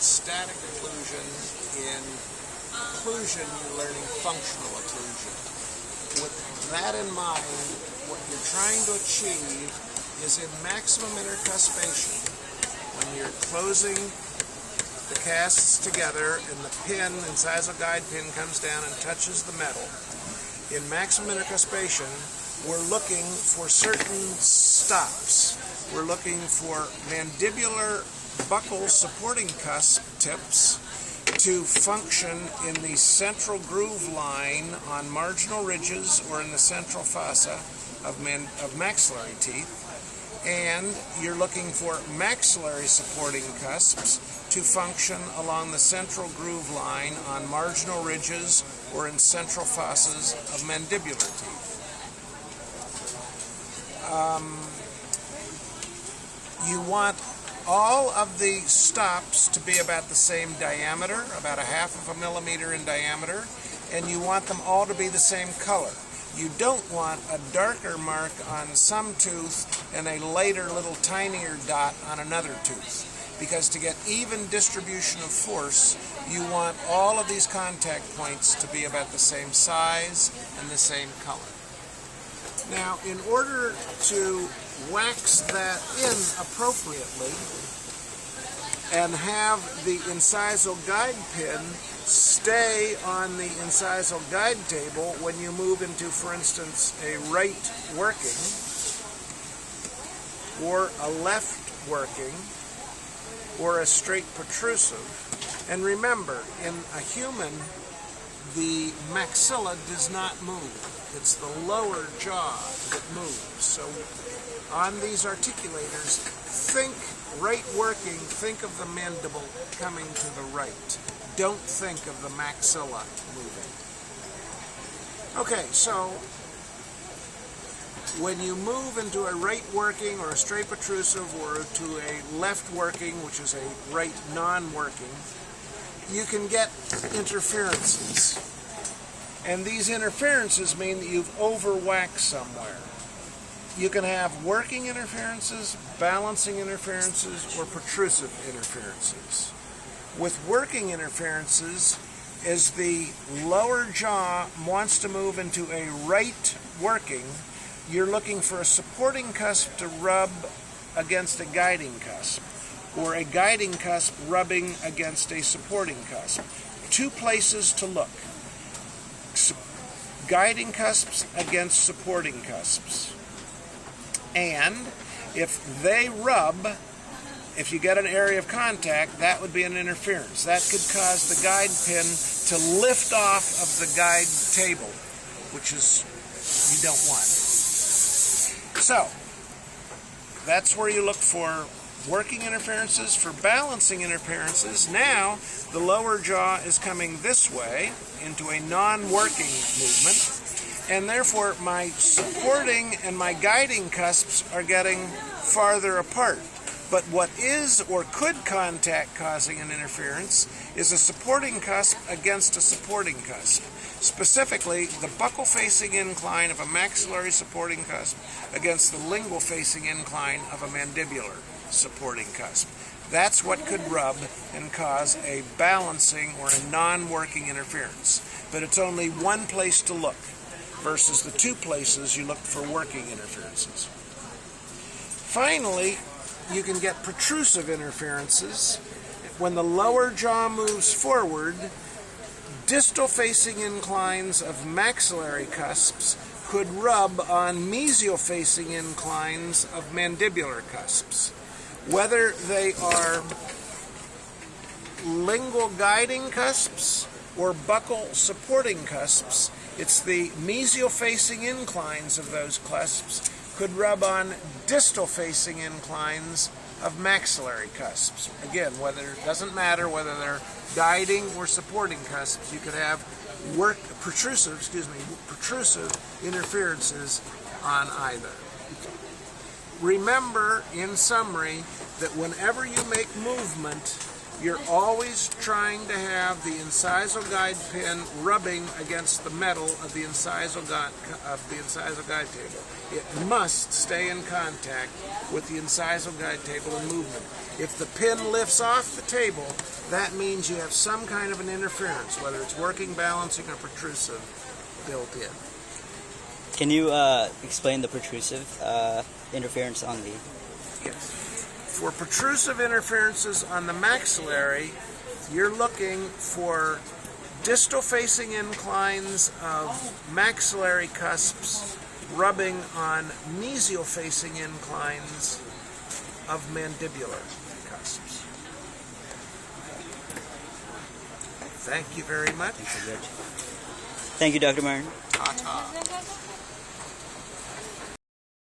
static occlusion. In occlusion, you're learning functional occlusion. With that in mind, what you're trying to achieve is in maximum intercuspation, when you're closing the casts together and the pin, incisal guide pin, comes down and touches the metal. In maximum intercuspation, we're looking for certain stops. We're looking for mandibular buccal supporting cusp tips to function in the central groove line on marginal ridges or in the central fossa of maxillary teeth. And you're looking for maxillary supporting cusps to function along the central groove line on marginal ridges or in central fossas of mandibular teeth. You want all of the stops to be about the same diameter, about 1/2 millimeter in diameter, and you want them all to be the same color. You don't want a darker mark on some tooth and a later little tinier dot on another tooth, because to get even distribution of force, you want all of these contact points to be about the same size and the same color. Now, in order to wax that in appropriately and have the incisal guide pin stay on the incisal guide table when you move into, for instance, a right working or a left working or a straight protrusive. And remember, in a human, the maxilla does not move. It's the lower jaw that moves. So on these articulators, think right working, think of the mandible coming to the right. Don't think of the maxilla moving. Okay, so when you move into a right working or a straight protrusive or to a left working, which is a right non-working, you can get interferences. And these interferences mean that you've overwaxed somewhere. You can have working interferences, balancing interferences, or protrusive interferences. With working interferences, as the lower jaw wants to move into a right working, you're looking for a supporting cusp to rub against a guiding cusp, or a guiding cusp rubbing against a supporting cusp. Two places to look. Guiding cusps against supporting cusps. And if they rub, if you get an area of contact, that would be an interference. That could cause the guide pin to lift off of the guide table, which is you don't want. So, that's where you look for working interferences. For balancing interferences, now the lower jaw is coming this way into a non-working movement, and therefore my supporting and my guiding cusps are getting farther apart. But what is or could contact causing an interference is a supporting cusp against a supporting cusp. Specifically, the buccal facing incline of a maxillary supporting cusp against the lingual facing incline of a mandibular supporting cusp. That's what could rub and cause a balancing or a non-working interference. But it's only one place to look versus the two places you look for working interferences. Finally, you can get protrusive interferences. When the lower jaw moves forward, distal facing inclines of maxillary cusps could rub on mesial facing inclines of mandibular cusps. Whether they are lingual guiding cusps or buccal supporting cusps, it's the mesial facing inclines of those cusps could rub on distal facing inclines of maxillary cusps. Again, it doesn't matter whether they're guiding or supporting cusps, you could have protrusive interferences on either. Remember, in summary, that whenever you make movement, You're always trying to have the incisal guide pin rubbing against the metal of the incisal guide table. It must stay in contact with the incisal guide table in movement. If the pin lifts off the table, that means you have some kind of an interference, whether it's working, balancing, or protrusive built in. Can you explain the protrusive interference on the... Yes. For protrusive interferences on the maxillary, you're looking for distal facing inclines of maxillary cusps rubbing on mesial facing inclines of mandibular cusps. Thank you very much. Thank you, Dr. Martin. Ta-ta.